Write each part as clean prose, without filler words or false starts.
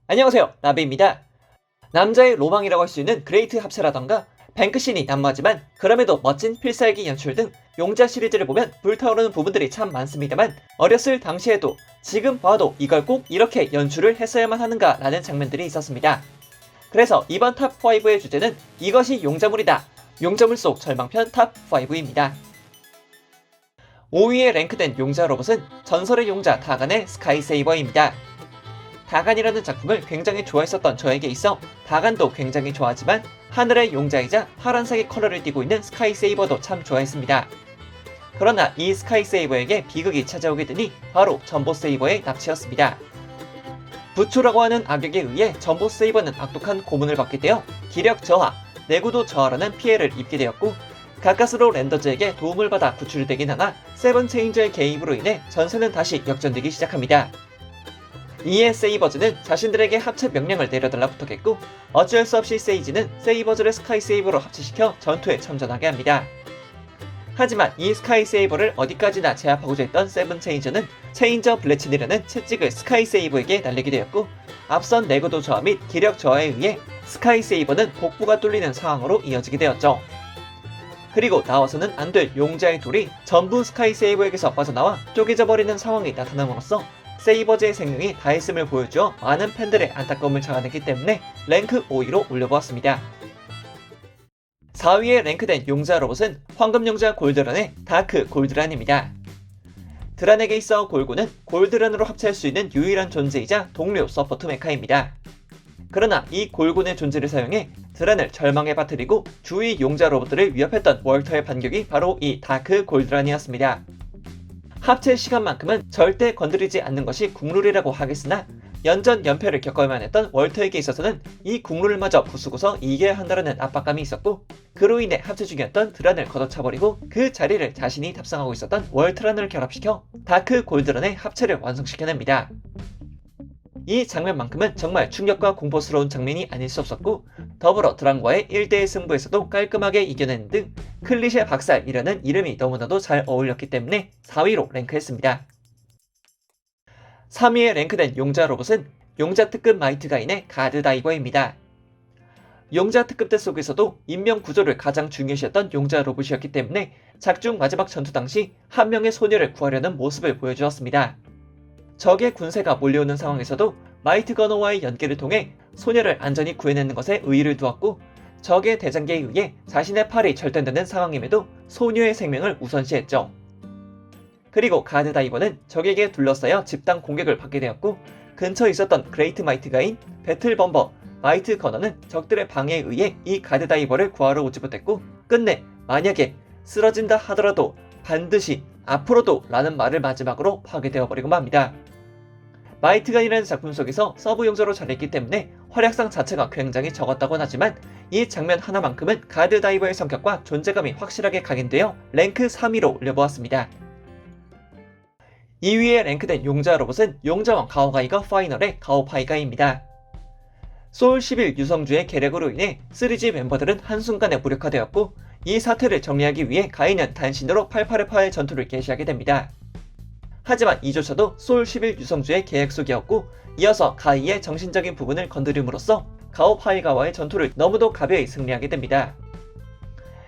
안녕하세요, 나비입니다. 남자의 로망이라고 할 수 있는 그레이트 합체라던가 뱅크신이 난무하지만 그럼에도 멋진 필살기 연출 등 용자 시리즈를 보면 불타오르는 부분들이 참 많습니다만 어렸을 당시에도 지금 봐도 이걸 꼭 이렇게 연출을 했어야만 하는가 라는 장면들이 있었습니다. 그래서 이번 탑5의 주제는 이것이 용자물이다. 용자물 속 절망편 탑5입니다. 5위에 랭크된 용자 로봇은 전설의 용자 다간의 스카이세이버입니다. 다간이라는 작품을 굉장히 좋아했었던 저에게 있어 다간도 굉장히 좋아하지만 하늘의 용자이자 파란색의 컬러를 띠고 있는 스카이세이버도 참 좋아했습니다. 그러나 이 스카이세이버에게 비극이 찾아오게 되니 바로 전보세이버의 납치였습니다. 부초라고 하는 악역에 의해 전보세이버는 악독한 고문을 받게 되어 기력 저하, 내구도 저하라는 피해를 입게 되었고 가까스로 랜더즈에게 도움을 받아 구출되긴 하나 세븐체인저의 개입으로 인해 전세는 다시 역전되기 시작합니다. 이에 세이버즈는 자신들에게 합체 명령을 내려달라 부탁했고 어쩔 수 없이 세이지는 세이버즈를 스카이세이버로 합체시켜 전투에 참전하게 합니다. 하지만 이 스카이세이버를 어디까지나 제압하고자 했던 세븐체인저는 체인저 블레친이라는 채찍을 스카이세이버에게 날리게 되었고 앞선 내구도 저하 및 기력 저하에 의해 스카이세이버는 복부가 뚫리는 상황으로 이어지게 되었죠. 그리고 나와서는 안 될 용자의 돌이 전부 스카이세이버에게서 빠져나와 쪼개져 버리는 상황이 나타남으로써 세이버즈의 생명이 다했음을 보여주어 많은 팬들의 안타까움을 자아냈기 때문에 랭크 5위로 올려보았습니다. 4위에 랭크된 용자 로봇은 황금용자 골드런의 다크 골드란입니다. 드란에게 있어 골고는 골드란으로 합체할 수 있는 유일한 존재이자 동료 서포트 메카입니다. 그러나 이 골곤의 존재를 사용해 드란을 절망에 빠뜨리고 주위 용자 로봇들을 위협했던 월터의 반격이 바로 이 다크 골드란이었습니다. 합체 시간만큼은 절대 건드리지 않는 것이 국룰이라고 하겠으나 연전 연패를 겪어야만 했던 월터에게 있어서는 이 국룰마저 부수고서 이겨야 한다는 압박감이 있었고 그로 인해 합체 중이었던 드란을 걷어차버리고 그 자리를 자신이 탑승하고 있었던 월트란을 결합시켜 다크 골드런의 합체를 완성시켜냅니다. 이 장면만큼은 정말 충격과 공포스러운 장면이 아닐 수 없었고 더불어 드란과의 1대1 승부에서도 깔끔하게 이겨내는 등 클리셰 박살이라는 이름이 너무나도 잘 어울렸기 때문에 4위로 랭크했습니다. 3위에 랭크된 용자 로봇은 용자 특급 마이트가인의 가드다이버입니다. 용자 특급대 속에서도 인명 구조를 가장 중요시했던 용자 로봇이었기 때문에 작중 마지막 전투 당시 한 명의 소녀를 구하려는 모습을 보여주었습니다. 적의 군세가 몰려오는 상황에서도 마이트 거너와의 연계를 통해 소녀를 안전히 구해내는 것에 의의를 두었고 적의 대장계에 의해 자신의 팔이 절단되는 상황임에도 소녀의 생명을 우선시했죠. 그리고 가드다이버는 적에게 둘러싸여 집단 공격을 받게 되었고 근처에 있었던 그레이트 마이트가인, 배틀범버, 마이트 거너는 적들의 방해에 의해 이 가드다이버를 구하러 오지 못했고 끝내 만약에 쓰러진다 하더라도 반드시 앞으로도 라는 말을 마지막으로 하게 되어버리고 맙니다. 마이트가인이라는 작품 속에서 서브 용자로 잘했기 때문에 활약상 자체가 굉장히 적었다곤 하지만 이 장면 하나만큼은 가드다이버의 성격과 존재감이 확실하게 각인되어 랭크 3위로 올려보았습니다. 2위에 랭크된 용자 로봇은 용자왕 가오가이가 파이널의 가오파이가입니다. 소울 11 유성주의 계략으로 인해 3G 멤버들은 한순간에 무력화되었고 이 사태를 정리하기 위해 가이는 단신으로 8828의 전투를 개시하게 됩니다. 하지만 이조차도 소울 11 유성주의 계획 속이었고 이어서 가이의 정신적인 부분을 건드림으로써 가오파이가와의 전투를 너무도 가벼이 승리하게 됩니다.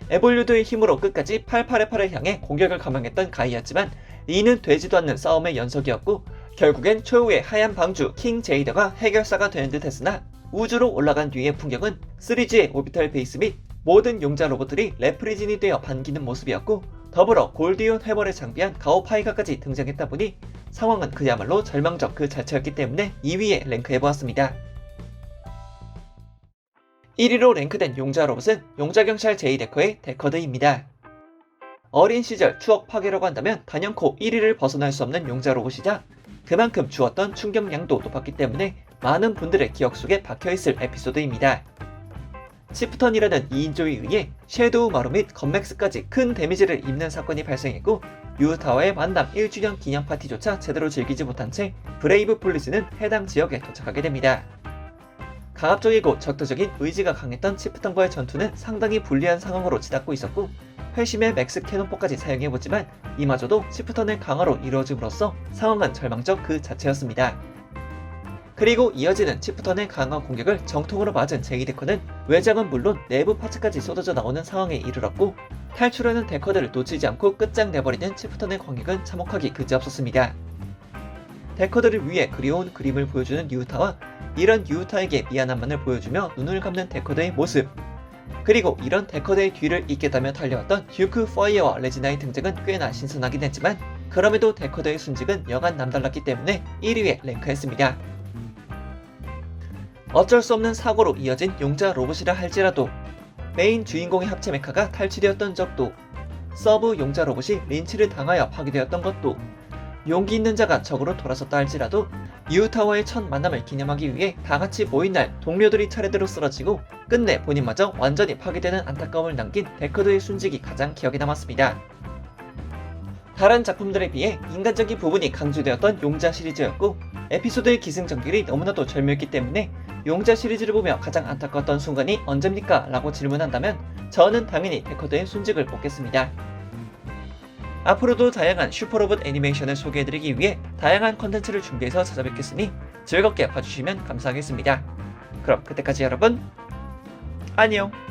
에볼류드의 힘으로 끝까지 8828을 향해 공격을 감행했던 가이였지만 이는 되지도 않는 싸움의 연속이었고 결국엔 최후의 하얀 방주 킹 제이더가 해결사가 되는 듯 했으나 우주로 올라간 뒤의 풍경은 3G의 오비탈 베이스 및 모든 용자 로봇들이 레프리진이 되어 반기는 모습이었고 더불어 골디온 회벌을 장비한 가오파이가까지 등장했다 보니 상황은 그야말로 절망적 그 자체였기 때문에 2위에 랭크해보았습니다. 1위로 랭크된 용자 로봇은 용자경찰 제이데커의 데커드입니다. 어린 시절 추억 파괴라고 한다면 단연코 1위를 벗어날 수 없는 용자 로봇이자 그만큼 주었던 충격량도 높았기 때문에 많은 분들의 기억 속에 박혀있을 에피소드입니다. 치프턴이라는 2인조에 의해 섀도우 마루 및 건맥스까지 큰 데미지를 입는 사건이 발생했고 유타와의 만남 1주년 기념 파티조차 제대로 즐기지 못한 채 브레이브 폴리스는 해당 지역에 도착하게 됩니다. 강압적이고 적도적인 의지가 강했던 치프턴과의 전투는 상당히 불리한 상황으로 치닫고 있었고 회심의 맥스 캐논포까지 사용해보지만 이마저도 치프턴의 강화로 이루어짐으로써 상황은 절망적 그 자체였습니다. 그리고 이어지는 치프턴의 강한 공격을 정통으로 맞은 제이 데커는 외장은 물론 내부 파츠까지 쏟아져 나오는 상황에 이르렀고, 탈출하는 데커들을 놓치지 않고 끝장내버리는 치프턴의 공격은 참혹하기 그지없었습니다. 데커들을 위해 그리운 그림을 보여주는 유타와 이런 유타에게 미안함만을 보여주며 눈을 감는 데커들의 모습, 그리고 이런 데커들의 뒤를 잇겠다며 달려왔던 듀크 파이어와 레지나의 등장은 꽤나 신선하긴 했지만, 그럼에도 데커들의 순직은 여간 남달랐기 때문에 1위에 랭크했습니다. 어쩔 수 없는 사고로 이어진 용자 로봇이라 할지라도, 메인 주인공의 합체 메카가 탈취되었던 적도, 서브 용자 로봇이 린치를 당하여 파괴되었던 것도, 용기 있는 자가 적으로 돌아섰다 할지라도 유타와의 첫 만남을 기념하기 위해 다같이 모인 날 동료들이 차례대로 쓰러지고 끝내 본인마저 완전히 파괴되는 안타까움을 남긴 데커드의 순직이 가장 기억에 남았습니다. 다른 작품들에 비해 인간적인 부분이 강조되었던 용자 시리즈였고, 에피소드의 기승전결이 너무나도 절묘했기 때문에 용자 시리즈를 보며 가장 안타까웠던 순간이 언제입니까? 라고 질문한다면 저는 당연히 데커드의 순직을 뽑겠습니다. 앞으로도 다양한 슈퍼로봇 애니메이션을 소개해드리기 위해 다양한 컨텐츠를 준비해서 찾아뵙겠으니 즐겁게 봐주시면 감사하겠습니다. 그럼 그때까지 여러분, 안녕!